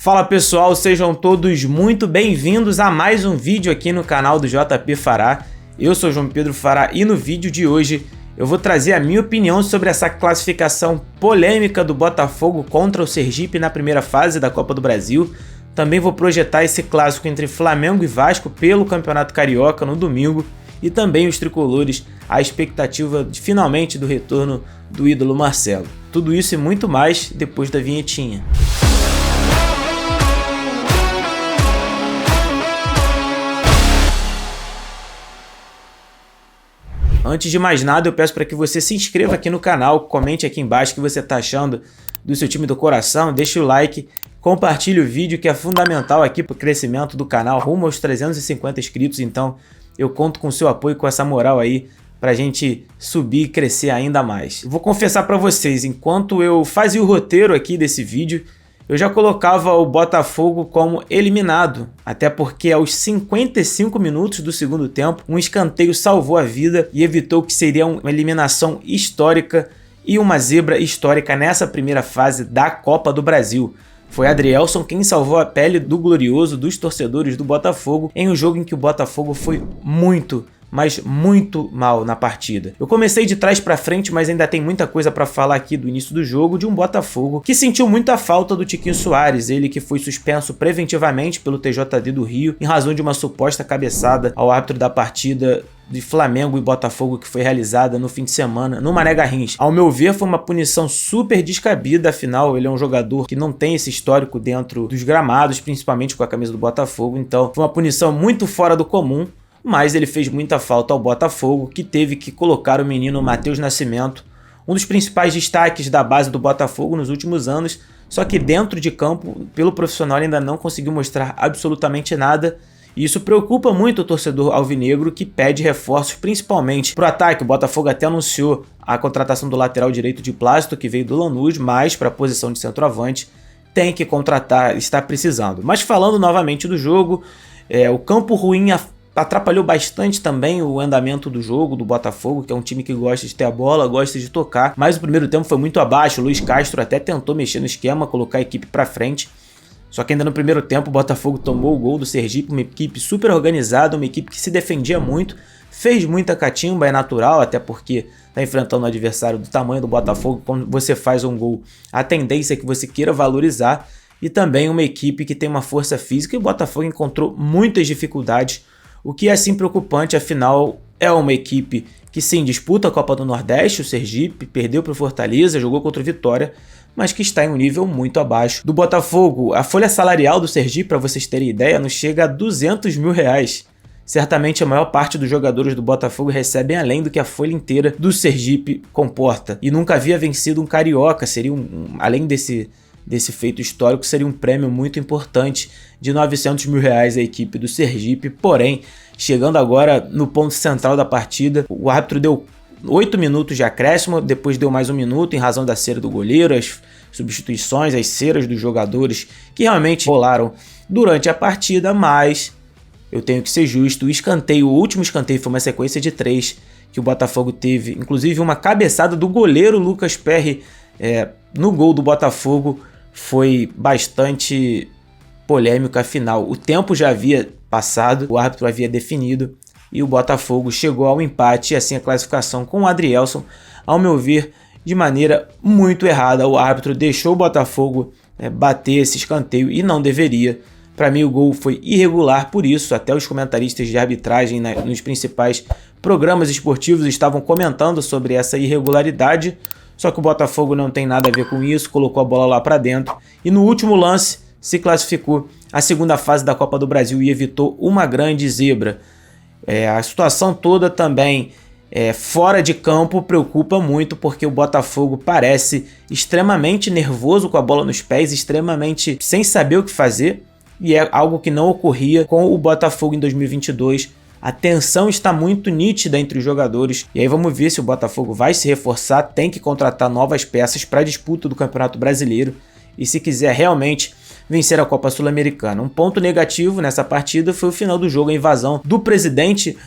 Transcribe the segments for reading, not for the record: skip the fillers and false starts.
Fala pessoal, sejam todos muito bem-vindos a mais um vídeo aqui no canal do JP Fará. Eu sou João Pedro Fará e no vídeo de hoje eu vou trazer a minha opinião sobre essa classificação polêmica do Botafogo contra o Sergipe na primeira fase da Copa do Brasil. Também vou projetar esse clássico entre Flamengo e Vasco pelo Campeonato Carioca no domingo e também os tricolores, a expectativa finalmente do retorno do ídolo Marcelo. Tudo isso e muito mais depois da vinhetinha. Antes de mais nada, eu peço para que você se inscreva aqui no canal, comente aqui embaixo o que você está achando do seu time do coração, deixe o like, compartilhe o vídeo que é fundamental aqui para o crescimento do canal, rumo aos 350 inscritos, então eu conto com o seu apoio, com essa moral aí, para a gente subir e crescer ainda mais. Vou confessar para vocês, enquanto eu fazia o roteiro aqui desse vídeo, eu já colocava o Botafogo como eliminado, até porque aos 55 minutos do segundo tempo, um escanteio salvou a vida e evitou que seria uma eliminação histórica e uma zebra histórica nessa primeira fase da Copa do Brasil. Foi Adrielson quem salvou a pele do glorioso dos torcedores do Botafogo em um jogo em que o Botafogo foi muito mal na partida. Eu comecei de trás para frente, mas ainda tem muita coisa para falar aqui do início do jogo de um Botafogo que sentiu muita falta do Tiquinho Soares, ele que foi suspenso preventivamente pelo TJD do Rio em razão de uma suposta cabeçada ao árbitro da partida de Flamengo e Botafogo que foi realizada no fim de semana no Mané Garrincha. Ao meu ver, foi uma punição super descabida, afinal ele é um jogador que não tem esse histórico dentro dos gramados, principalmente com a camisa do Botafogo, então foi uma punição muito fora do comum, mas ele fez muita falta ao Botafogo, que teve que colocar o menino Matheus Nascimento, um dos principais destaques da base do Botafogo nos últimos anos, só que dentro de campo, pelo profissional, ainda não conseguiu mostrar absolutamente nada. E isso preocupa muito o torcedor alvinegro, que pede reforços principalmente para o ataque. O Botafogo até anunciou a contratação do lateral direito de Plácido, que veio do Lanús, mas para a posição de centroavante tem que contratar, está precisando. Mas falando novamente do jogo, o campo ruim atrapalhou bastante também o andamento do jogo do Botafogo, que é um time que gosta de ter a bola, gosta de tocar, mas o primeiro tempo foi muito abaixo. O Luiz Castro até tentou mexer no esquema, colocar a equipe para frente, só que ainda no primeiro tempo o Botafogo tomou o gol do Sergipe, uma equipe super organizada, uma equipe que se defendia muito, fez muita catimba, é natural, até porque está enfrentando um adversário do tamanho do Botafogo. Quando você faz um gol, a tendência é que você queira valorizar, e também uma equipe que tem uma força física, e o Botafogo encontrou muitas dificuldades, o que é assim preocupante, afinal é uma equipe que sim disputa a Copa do Nordeste, o Sergipe, perdeu para o Fortaleza, jogou contra o Vitória, mas que está em um nível muito abaixo do Botafogo. A folha salarial do Sergipe, para vocês terem ideia, não chega a R$200 mil. Certamente a maior parte dos jogadores do Botafogo recebem além do que a folha inteira do Sergipe comporta. E nunca havia vencido um carioca, seria além desse feito histórico, seria um prêmio muito importante de R$900 mil a equipe do Sergipe. Porém, chegando agora no ponto central da partida, o árbitro deu 8 minutos de acréscimo, depois deu mais 1 minuto em razão da cera do goleiro, as substituições, as ceras dos jogadores que realmente rolaram durante a partida, mas eu tenho que ser justo, o último escanteio foi uma sequência de 3 que o Botafogo teve, inclusive uma cabeçada do goleiro Lucas Perry no gol do Botafogo, foi bastante polêmico, afinal o tempo já havia passado, o árbitro havia definido e o Botafogo chegou ao empate e assim a classificação com o Adrielson, ao meu ver, de maneira muito errada. O árbitro deixou o Botafogo bater esse escanteio e não deveria. Para mim o gol foi irregular, por isso até os comentaristas de arbitragem nos principais programas esportivos estavam comentando sobre essa irregularidade. Só que o Botafogo não tem nada a ver com isso, colocou a bola lá para dentro e no último lance se classificou à segunda fase da Copa do Brasil e evitou uma grande zebra. A situação toda também fora de campo preocupa muito, porque o Botafogo parece extremamente nervoso com a bola nos pés, extremamente sem saber o que fazer, e é algo que não ocorria com o Botafogo em 2022. A tensão está muito nítida entre os jogadores. E aí vamos ver se o Botafogo vai se reforçar, tem que contratar novas peças para a disputa do Campeonato Brasileiro. E se quiser realmente vencer a Copa Sul-Americana. Um ponto negativo nessa partida foi o final do jogo, a invasão do presidente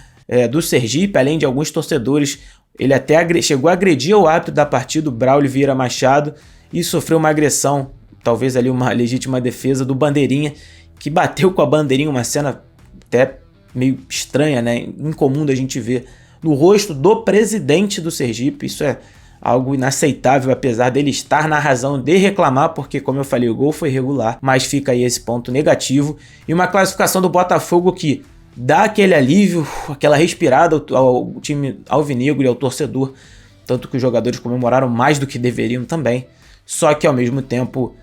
do Sergipe, além de alguns torcedores. Ele até chegou a agredir o árbitro da partida, o Braulio Vieira Machado, e sofreu uma agressão talvez ali uma legítima defesa do Bandeirinha, que bateu com a bandeirinha, uma cena até meio estranha, né? Incomum da gente ver no rosto do presidente do Sergipe. Isso é algo inaceitável, apesar dele estar na razão de reclamar, porque, como eu falei, o gol foi irregular, mas fica aí esse ponto negativo. E uma classificação do Botafogo que dá aquele alívio, aquela respirada ao time alvinegro e ao torcedor, tanto que os jogadores comemoraram mais do que deveriam também, só que ao mesmo tempo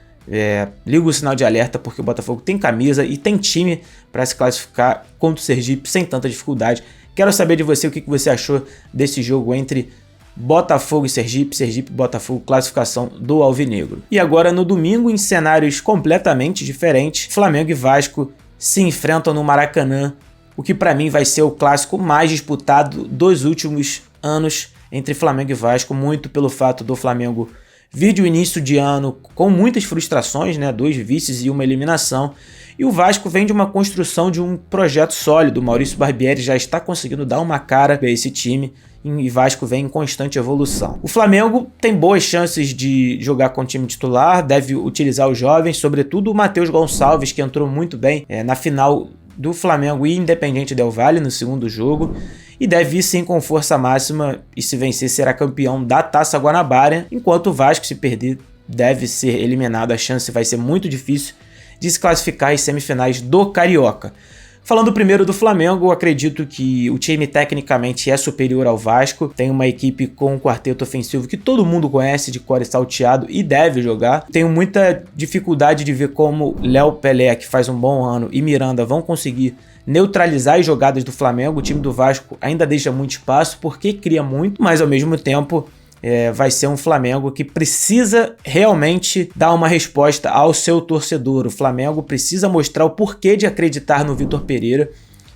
liga o sinal de alerta, porque o Botafogo tem camisa e tem time para se classificar contra o Sergipe sem tanta dificuldade. Quero saber de você o que você achou desse jogo entre Botafogo e Sergipe, Sergipe e Botafogo, classificação do alvinegro. E agora no domingo, em cenários completamente diferentes, Flamengo e Vasco se enfrentam no Maracanã, o que para mim vai ser o clássico mais disputado dos últimos anos entre Flamengo e Vasco, muito pelo fato do Flamengo vir o início de ano com muitas frustrações, né? 2 vices e uma eliminação. E o Vasco vem de uma construção de um projeto sólido. O Maurício Barbieri já está conseguindo dar uma cara a esse time e Vasco vem em constante evolução. O Flamengo tem boas chances de jogar com o time titular, deve utilizar os jovens, sobretudo o Matheus Gonçalves, que entrou muito bem na final do Flamengo e Independiente Del Valle no segundo jogo. E deve ir sim com força máxima e se vencer será campeão da Taça Guanabara, enquanto o Vasco, se perder, deve ser eliminado. A chance vai ser muito difícil de se classificar às semifinais do Carioca. Falando primeiro do Flamengo, acredito que o time tecnicamente é superior ao Vasco, tem uma equipe com um quarteto ofensivo que todo mundo conhece, de core salteado, e deve jogar. Tenho muita dificuldade de ver como Léo Pelé, que faz um bom ano, e Miranda vão conseguir neutralizar as jogadas do Flamengo. O time do Vasco ainda deixa muito espaço porque cria muito, mas ao mesmo tempo vai ser um Flamengo que precisa realmente dar uma resposta ao seu torcedor. O Flamengo precisa mostrar o porquê de acreditar no Vitor Pereira.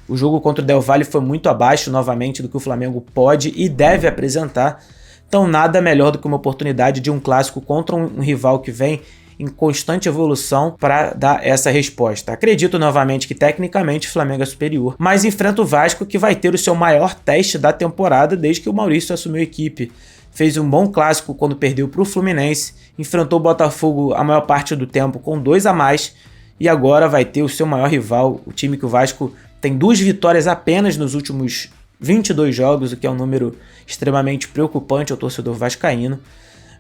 O jogo contra o Del Valle foi muito abaixo novamente do que o Flamengo pode e deve apresentar. Então nada melhor do que uma oportunidade de um clássico contra um rival que vem em constante evolução para dar essa resposta. Acredito novamente que tecnicamente o Flamengo é superior, mas enfrenta o Vasco, que vai ter o seu maior teste da temporada desde que o Maurício assumiu a equipe. Fez um bom clássico quando perdeu para o Fluminense, enfrentou o Botafogo a maior parte do tempo com 2 a mais e agora vai ter o seu maior rival, o time que o Vasco tem 2 vitórias apenas nos últimos 22 jogos, o que é um número extremamente preocupante ao torcedor vascaíno,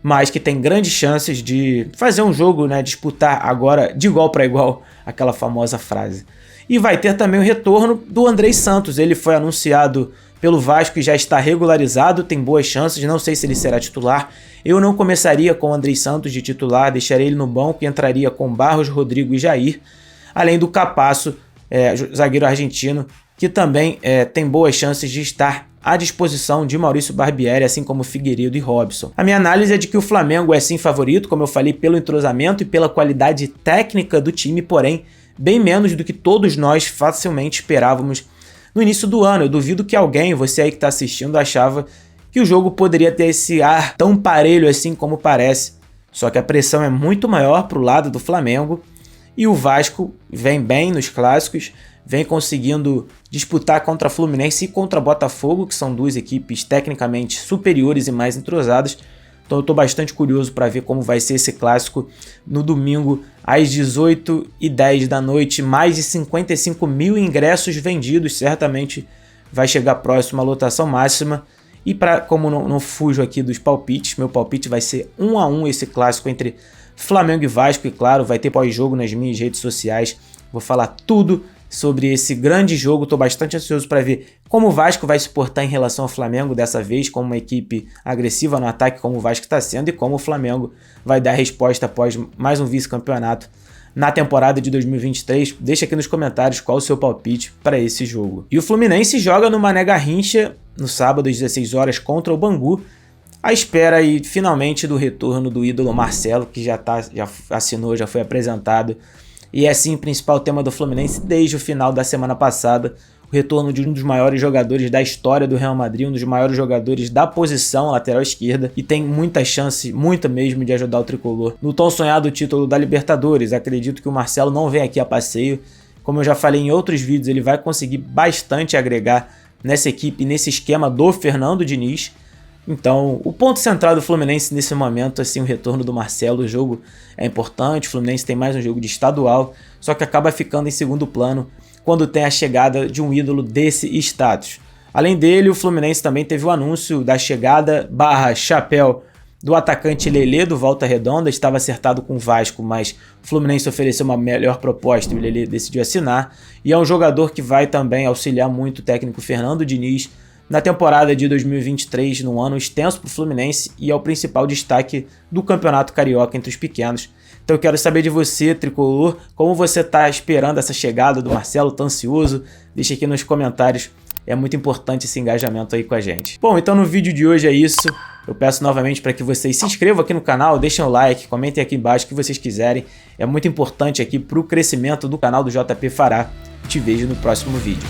mas que tem grandes chances de fazer um jogo, né, disputar agora de igual para igual, aquela famosa frase. E vai ter também o retorno do Andrei Santos. Ele foi anunciado pelo Vasco e já está regularizado, tem boas chances, não sei se ele será titular. Eu não começaria com o Andrei Santos de titular, deixaria ele no banco e entraria com Barros, Rodrigo e Jair, além do Capasso, zagueiro argentino, que também tem boas chances de estar à disposição de Maurício Barbieri, assim como Figueiredo e Robson. A minha análise é de que o Flamengo é sim favorito, como eu falei, pelo entrosamento e pela qualidade técnica do time, porém bem menos do que todos nós facilmente esperávamos no início do ano. Eu duvido que alguém, você aí que está assistindo, achava que o jogo poderia ter esse ar tão parelho assim como parece. Só que a pressão é muito maior para o lado do Flamengo e o Vasco vem bem nos clássicos, vem conseguindo disputar contra Fluminense e contra Botafogo, que são 2 equipes tecnicamente superiores e mais entrosadas. Então eu estou bastante curioso para ver como vai ser esse clássico no domingo às 18h10 da noite. Mais de 55 mil ingressos vendidos, certamente vai chegar próximo à lotação máxima. E como não fujo aqui dos palpites, meu palpite vai ser 1 a 1 esse clássico entre Flamengo e Vasco. E claro, vai ter pós-jogo nas minhas redes sociais. Vou falar tudo sobre esse grande jogo. Estou bastante ansioso para ver como o Vasco vai se portar em relação ao Flamengo dessa vez, como uma equipe agressiva no ataque, como o Vasco está sendo, e como o Flamengo vai dar resposta após mais um vice-campeonato na temporada de 2023. Deixa aqui nos comentários qual o seu palpite para esse jogo. E o Fluminense joga no Mané Garrincha no sábado às 16 horas contra o Bangu, à espera aí finalmente do retorno do ídolo Marcelo, que já assinou, já foi apresentado. E é sim o principal tema do Fluminense desde o final da semana passada, o retorno de um dos maiores jogadores da história do Real Madrid, um dos maiores jogadores da posição lateral esquerda, e tem muita chance, muita mesmo, de ajudar o tricolor no tão sonhado título da Libertadores. Acredito que o Marcelo não vem aqui a passeio, como eu já falei em outros vídeos, ele vai conseguir bastante agregar nessa equipe, nesse esquema do Fernando Diniz. Então, o ponto central do Fluminense nesse momento, assim, o retorno do Marcelo, o jogo é importante, o Fluminense tem mais um jogo de estadual, só que acaba ficando em segundo plano quando tem a chegada de um ídolo desse status. Além dele, o Fluminense também teve o anúncio da chegada / chapéu do atacante Lelê do Volta Redonda, estava acertado com o Vasco, mas o Fluminense ofereceu uma melhor proposta e o Lelê decidiu assinar, e é um jogador que vai também auxiliar muito o técnico Fernando Diniz na temporada de 2023, num ano extenso para o Fluminense, e é o principal destaque do Campeonato Carioca entre os pequenos. Então eu quero saber de você, tricolor, como você está esperando essa chegada do Marcelo, tá ansioso? Deixa aqui nos comentários, é muito importante esse engajamento aí com a gente. Bom, então no vídeo de hoje é isso. Eu peço novamente para que vocês se inscrevam aqui no canal, deixem o like, comentem aqui embaixo o que vocês quiserem. É muito importante aqui para o crescimento do canal do JP Fará. Te vejo no próximo vídeo.